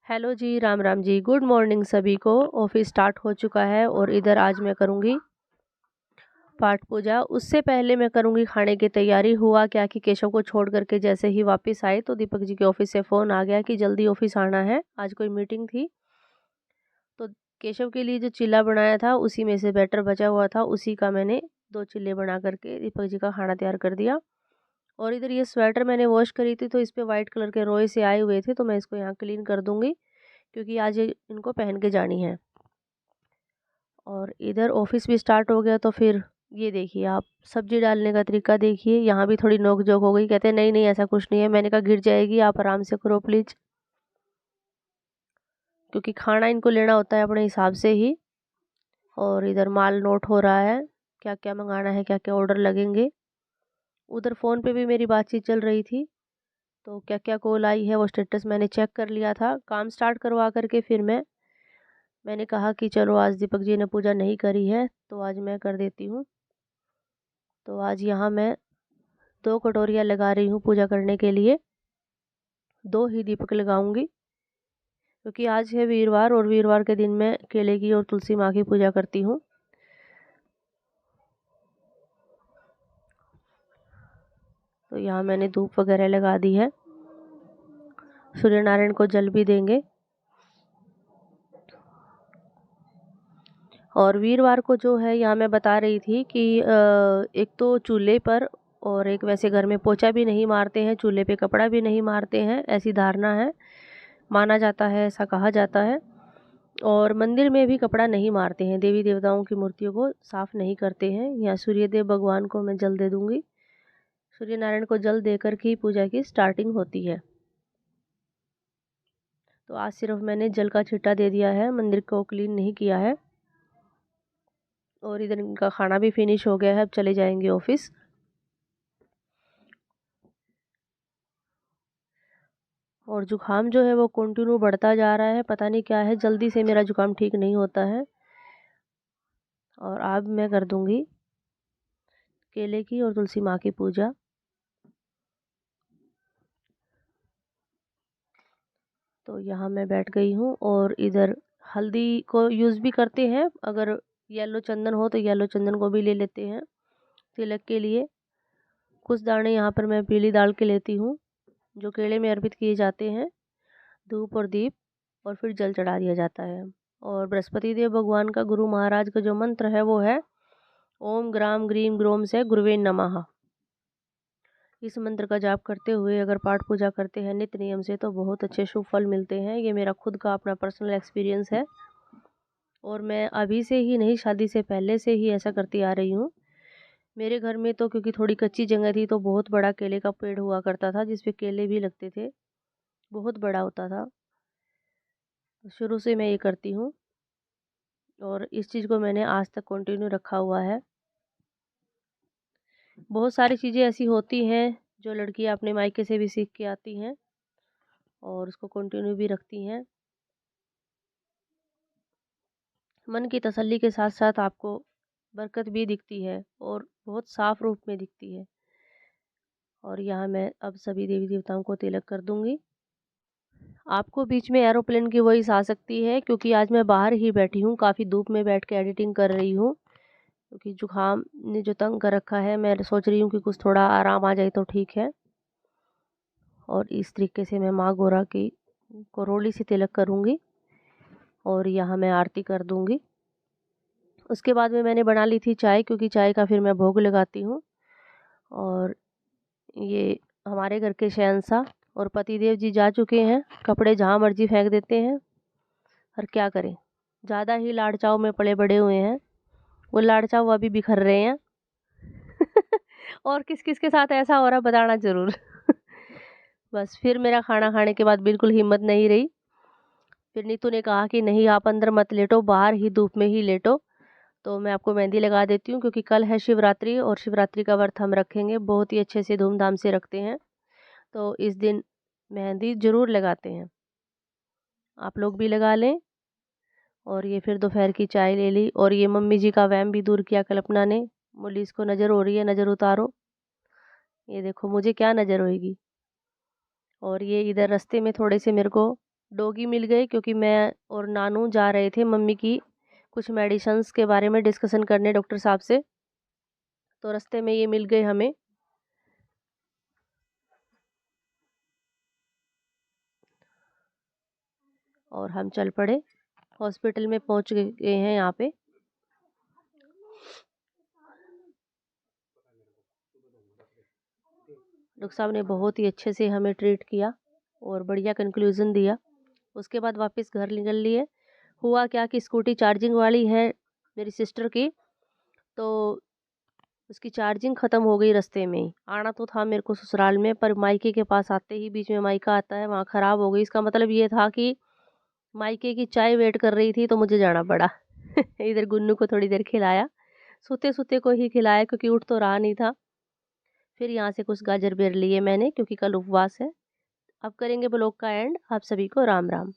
Hello जी, Ram Ram ji. Good morning सभी को। Office start हो चुका है और इधर आज मैं करूँगी पाठ पूजा। उससे पहले मैं करूँगी खाने की तैयारी। हुआ क्या कि केशव को छोड़ करके जैसे ही वापस आई तो दीपक जी के ऑफिस से फ़ोन आ गया कि जल्दी ऑफिस आना है, आज कोई मीटिंग थी। तो केशव के लिए जो चिल्ला बनाया था उसी में से बैटर बचा हुआ था, उसी का मैंने 2 चिल्ले बना करके दीपक जी का खाना तैयार कर दिया। और इधर ये स्वेटर मैंने वॉश करी थी तो इस पर वाइट कलर के रोए से आए हुए थे, तो मैं इसको यहाँ क्लीन कर दूँगी क्योंकि आज इनको पहन के जानी है। और इधर ऑफिस भी स्टार्ट हो गया तो फिर ये देखिए आप, सब्जी डालने का तरीका देखिए। यहाँ भी थोड़ी नोक झोंक हो गई, कहते हैं नहीं नहीं ऐसा कुछ नहीं है। मैंने कहा गिर जाएगी, आप आराम से करो प्लीज़, क्योंकि खाना इनको लेना होता है अपने हिसाब से ही। और इधर माल नोट हो रहा है, क्या क्या मंगाना है, क्या क्या ऑर्डर लगेंगे। उधर फ़ोन पे भी मेरी बातचीत चल रही थी, तो क्या क्या कॉल आई है वो स्टेटस मैंने चेक कर लिया था। काम स्टार्ट करवा करके फिर मैंने कहा कि चलो आज दीपक जी ने पूजा नहीं करी है तो आज मैं कर देती हूँ। तो आज यहाँ मैं 2 कटोरियाँ लगा रही हूँ पूजा करने के लिए। 2 ही दीपक लगाऊंगी क्योंकि आज है वीरवार और वीरवार के दिन मैं केले की और तुलसी माँ की पूजा करती हूँ। तो यहाँ मैंने धूप वगैरह लगा दी है। सूर्य नारायण को जल भी देंगे। और वीरवार को जो है यहाँ मैं बता रही थी कि एक तो चूल्हे पर और एक वैसे घर में पोछा भी नहीं मारते हैं, चूल्हे पे कपड़ा भी नहीं मारते हैं, ऐसी धारणा है, माना जाता है, ऐसा कहा जाता है। और मंदिर में भी कपड़ा नहीं मारते हैं, देवी देवताओं की मूर्तियों को साफ़ नहीं करते हैं। यहाँ सूर्यदेव भगवान को मैं जल दे दूँगी। सूर्य नारायण को जल देकर के पूजा की स्टार्टिंग होती है। तो आज सिर्फ मैंने जल का छिट्टा दे दिया है, मंदिर को क्लीन नहीं किया है। और इधर इनका खाना भी फिनिश हो गया है, अब चले जाएंगे ऑफिस। और जुकाम जो है वो कंटिन्यू बढ़ता जा रहा है, पता नहीं क्या है, जल्दी से मेरा जुकाम ठीक नहीं होता है। और अब मैं कर दूंगी केले की और तुलसी माँ की पूजा। तो यहाँ मैं बैठ गई हूँ और इधर हल्दी को यूज़ भी करते हैं, अगर येलो चंदन हो तो येलो चंदन को भी ले लेते हैं तिलक के लिए। कुछ दाने यहाँ पर मैं पीली डाल के लेती हूँ जो केले में अर्पित किए जाते हैं। धूप और दीप और फिर जल चढ़ा दिया जाता है। और बृहस्पति देव भगवान का, गुरु महाराज का जो मंत्र है वो है ओम ग्राम ग्रीम ग्रोम से गुरुवे नमः। इस मंत्र का जाप करते हुए अगर पाठ पूजा करते हैं नित्य नियम से तो बहुत अच्छे शुभ फल मिलते हैं। ये मेरा खुद का अपना पर्सनल एक्सपीरियंस है और मैं अभी से ही नहीं, शादी से पहले से ही ऐसा करती आ रही हूँ। मेरे घर में तो क्योंकि थोड़ी कच्ची जगह थी तो बहुत बड़ा केले का पेड़ हुआ करता था जिसपे केले भी लगते थे, बहुत बड़ा होता था। शुरू से मैं ये करती हूँ और इस चीज़ को मैंने आज तक कंटिन्यू रखा हुआ है। बहुत सारी चीज़ें ऐसी होती हैं जो लड़कियां अपने मायके से भी सीख के आती हैं और उसको कंटिन्यू भी रखती हैं। मन की तसल्ली के साथ साथ आपको बरकत भी दिखती है और बहुत साफ रूप में दिखती है। और यहाँ मैं अब सभी देवी देवताओं को तिलक कर दूंगी। आपको बीच में एरोप्लेन की वॉइस आ सकती है क्योंकि आज मैं बाहर ही बैठी हूँ, काफ़ी धूप में बैठ के एडिटिंग कर रही हूँ क्योंकि जुकाम ने जो तंग कर रखा है। मैं सोच रही हूँ कि कुछ थोड़ा आराम आ जाए तो ठीक है। और इस तरीके से मैं माँ गोरा की करोली से तिलक करूँगी और यहाँ मैं आरती कर दूँगी। उसके बाद में मैंने बना ली थी चाय, क्योंकि चाय का फिर मैं भोग लगाती हूँ। और ये हमारे घर के शहंशाह और पतिदेव जी जा चुके हैं, कपड़े जहाँ मर्जी फेंक देते हैं, और क्या करें, ज़्यादा ही लाड़ चाव में पले बड़े हुए हैं। वो लाड़ चाव अभी बिखर रहे हैं और किस किस के साथ ऐसा हो रहा बताना ज़रूर बस फिर मेरा खाना खाने के बाद बिल्कुल हिम्मत नहीं रही। फिर नीतू ने कहा कि नहीं आप अंदर मत लेटो, बाहर ही धूप में ही लेटो। तो मैं आपको मेहंदी लगा देती हूँ क्योंकि कल है शिवरात्रि और शिवरात्रि का व्रत हम रखेंगे, बहुत ही अच्छे से धूमधाम से रखते हैं। तो इस दिन मेहंदी ज़रूर लगाते हैं, आप लोग भी लगा लें। और ये फिर दोपहर की चाय ले ली और ये मम्मी जी का वहम भी दूर किया कल्पना ने। बोली इसको नज़र हो रही है, नज़र उतारो। ये देखो मुझे क्या नज़र होएगी। और ये इधर रास्ते में थोड़े से मेरे को डॉगी मिल गए क्योंकि मैं और नानू जा रहे थे मम्मी की कुछ मेडिसिन्स के बारे में डिस्कशन करने डॉक्टर साहब से। तो रास्ते में ये मिल गए हमें। और हम चल पड़े, हॉस्पिटल में पहुंच गए हैं यहाँ पे। डॉक्टर साहब ने बहुत ही अच्छे से हमें ट्रीट किया और बढ़िया कंक्लूज़न दिया। उसके बाद वापस घर निकल लिए। हुआ क्या कि स्कूटी चार्जिंग वाली है मेरी सिस्टर की, तो उसकी चार्जिंग ख़त्म हो गई रास्ते में ही। आना तो था मेरे को ससुराल में, पर मायके के पास आते ही बीच में मायका आता है, वहाँ ख़राब हो गई। इसका मतलब ये था कि मायके की चाय वेट कर रही थी, तो मुझे जाना पड़ा। इधर गुन्नू को थोड़ी देर खिलाया, सोते-सोते को ही खिलाया क्योंकि उठ तो रहा नहीं था। फिर यहाँ से कुछ गाजर बेर लिए मैंने क्योंकि कल उपवास है। अब करेंगे ब्लॉग का एंड। आप सभी को राम राम।